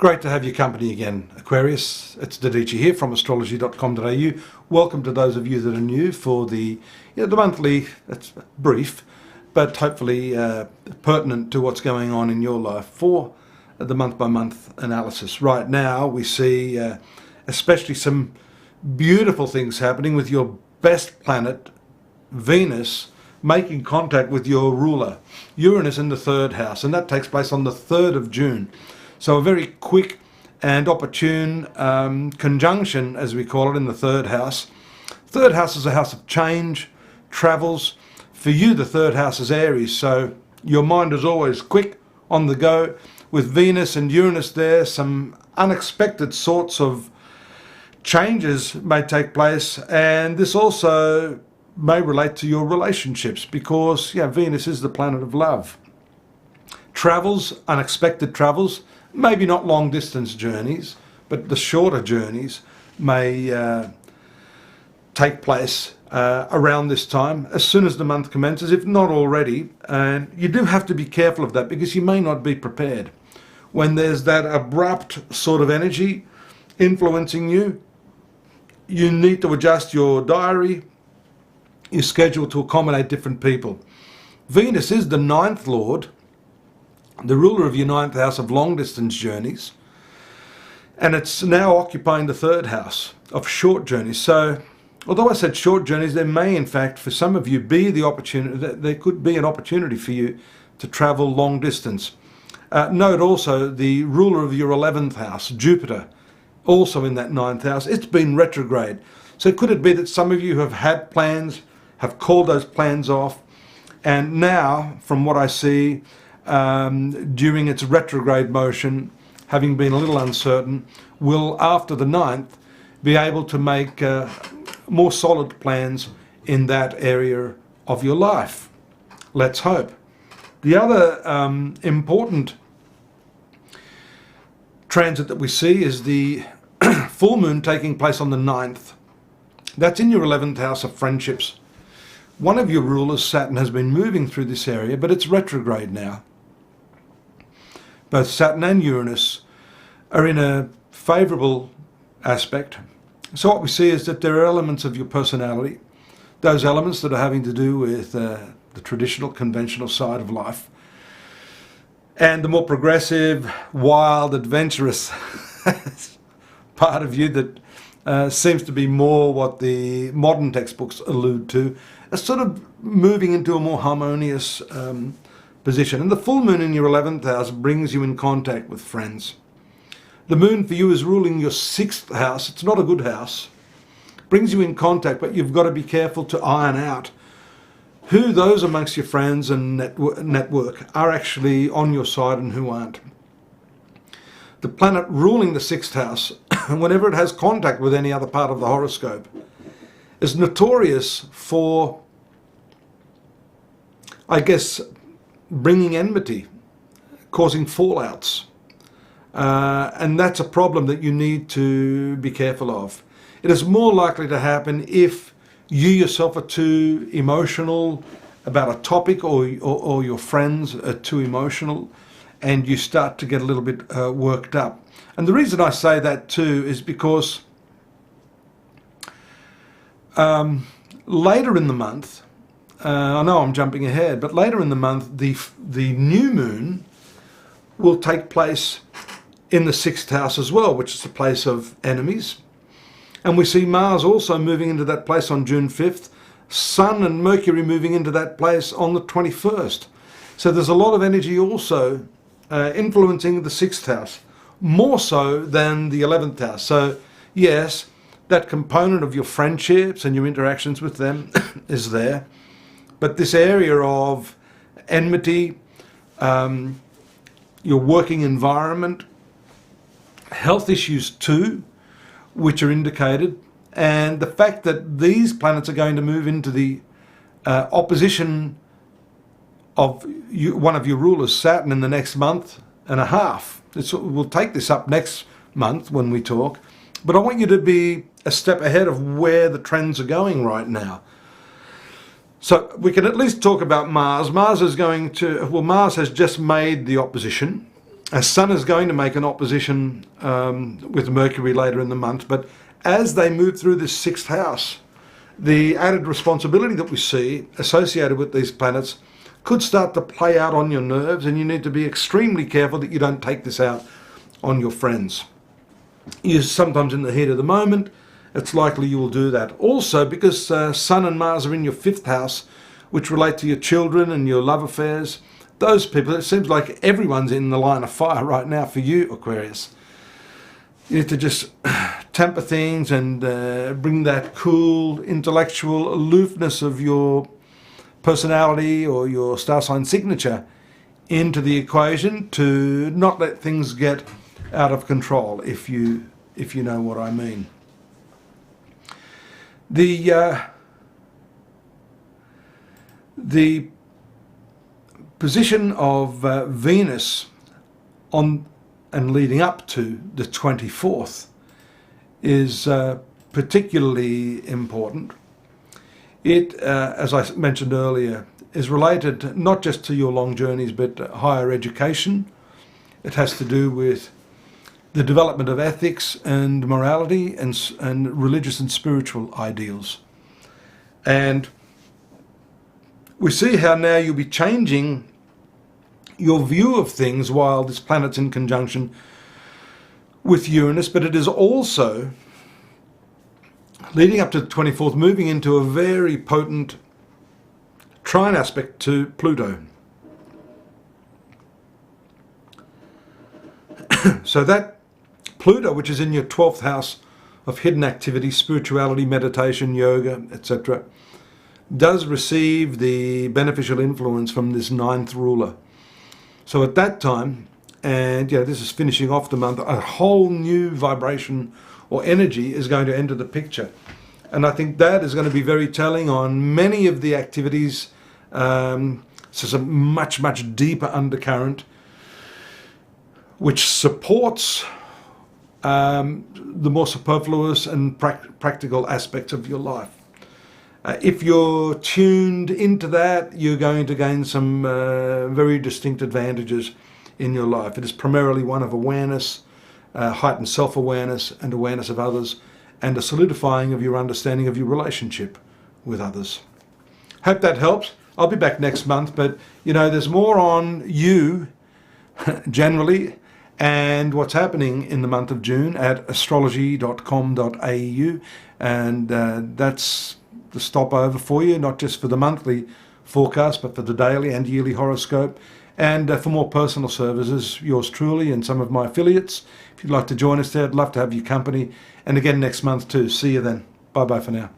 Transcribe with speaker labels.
Speaker 1: Great to have your company again, Aquarius. It's Dadhichi here from astrology.com.au. Welcome to those of you that are new for the monthly, it's brief, but hopefully pertinent to what's going on in your life for the month-by-month analysis. Right now we see especially some beautiful things happening with your best planet, Venus, making contact with your ruler, Uranus, in the third house, and that takes place on the 3rd of June. So a very quick and opportune conjunction, as we call it, in the third house. Third house is a house of change, travels. For you, the third house is Aries, so your mind is always quick, on the go. With Venus and Uranus there, some unexpected sorts of changes may take place, and this also may relate to your relationships because Venus is the planet of love. Travels, unexpected travels, maybe not long distance journeys, but the shorter journeys may take place around this time, as soon as the month commences, if not already. And you do have to be careful of that because you may not be prepared. When there's that abrupt sort of energy influencing you, you need to adjust your diary, your schedule to accommodate different people. Venus is the 9th lord, the ruler of your 9th house of long distance journeys, and it's now occupying the 3rd house of short journeys. So although I said short journeys, there may in fact for some of you be the opportunity, there could be an opportunity for you to travel long distance. Note also the ruler of your 11th house, Jupiter, also in that 9th house, it's been retrograde. So could it be that some of you have had plans, have called those plans off, and now from what I see, during its retrograde motion, having been a little uncertain, will after the 9th be able to make more solid plans in that area of your life. Let's hope. The other important transit that we see is the full moon taking place on the 9th. That's in your 11th house of friendships. One of your rulers, Saturn, has been moving through this area, but it's retrograde now. Both Saturn and Uranus are in a favourable aspect. So what we see is that there are elements of your personality, those elements that are having to do with the traditional, conventional side of life, and the more progressive, wild, adventurous part of you that seems to be more what the modern textbooks allude to, as sort of moving into a more harmonious position. And the full moon in your 11th house brings you in contact with friends. The moon for you is ruling your 6th house. It's not a good house. Brings you in contact, but you've got to be careful to iron out who those amongst your friends and network are actually on your side and who aren't. The planet ruling the 6th house, whenever it has contact with any other part of the horoscope, is notorious for, I guess, bringing enmity, causing fallouts. And that's a problem that you need to be careful of. It is more likely to happen if you yourself are too emotional about a topic, or your friends are too emotional and you start to get a little bit worked up. And the reason I say that too is because later in the month, I know I'm jumping ahead, but later in the month, the new moon will take place in the 6th house as well, which is the place of enemies. And we see Mars also moving into that place on June 5th, Sun and Mercury moving into that place on the 21st. So there's a lot of energy also influencing the 6th house, more so than the 11th house. So yes, that component of your friendships and your interactions with them is there. But this area of enmity, your working environment, health issues too, which are indicated, and the fact that these planets are going to move into the opposition of one of your rulers, Saturn, in the next month and a half. We'll take this up next month when we talk, but I want you to be a step ahead of where the trends are going right now. So we can at least talk about Mars. Mars has just made the opposition a Sun is going to make an opposition with Mercury later in the month, but as they move through this sixth house, the added responsibility that we see associated with these planets could start to play out on your nerves, and you need to be extremely careful that you don't take this out on your friends. You sometimes in the heat of the moment, it's likely you will do that. Also, because Sun and Mars are in your fifth house, which relate to your children and your love affairs, those people, it seems like everyone's in the line of fire right now for you, Aquarius. You need to just temper things and bring that cool, intellectual aloofness of your personality or your star sign signature into the equation to not let things get out of control, if you know what I mean. The position of Venus on and leading up to the 24th is particularly important. It, as I mentioned earlier, is related not just to your long journeys but higher education. It has to do with the development of ethics and morality and religious and spiritual ideals. And we see how now you'll be changing your view of things while this planet's in conjunction with Uranus, but it is also, leading up to the 24th, moving into a very potent trine aspect to Pluto. So that Pluto, which is in your 12th house of hidden activity, spirituality, meditation, yoga, etc., does receive the beneficial influence from this ninth ruler. So at that time, and this is finishing off the month, a whole new vibration or energy is going to enter the picture. And I think that is going to be very telling on many of the activities. So it's a much, much deeper undercurrent which supports the more superfluous and practical aspects of your life. If you're tuned into that, you're going to gain some very distinct advantages in your life. It is primarily one of awareness, heightened self-awareness and awareness of others, and a solidifying of your understanding of your relationship with others. Hope that helps. I'll be back next month, but there's more on you generally and what's happening in the month of June at astrology.com.au, and that's the stopover for you, not just for the monthly forecast, but for the daily and yearly horoscope. And for more personal services, yours truly and some of my affiliates. If you'd like to join us there, I'd love to have your company. And again next month too. See you then. Bye-bye for now.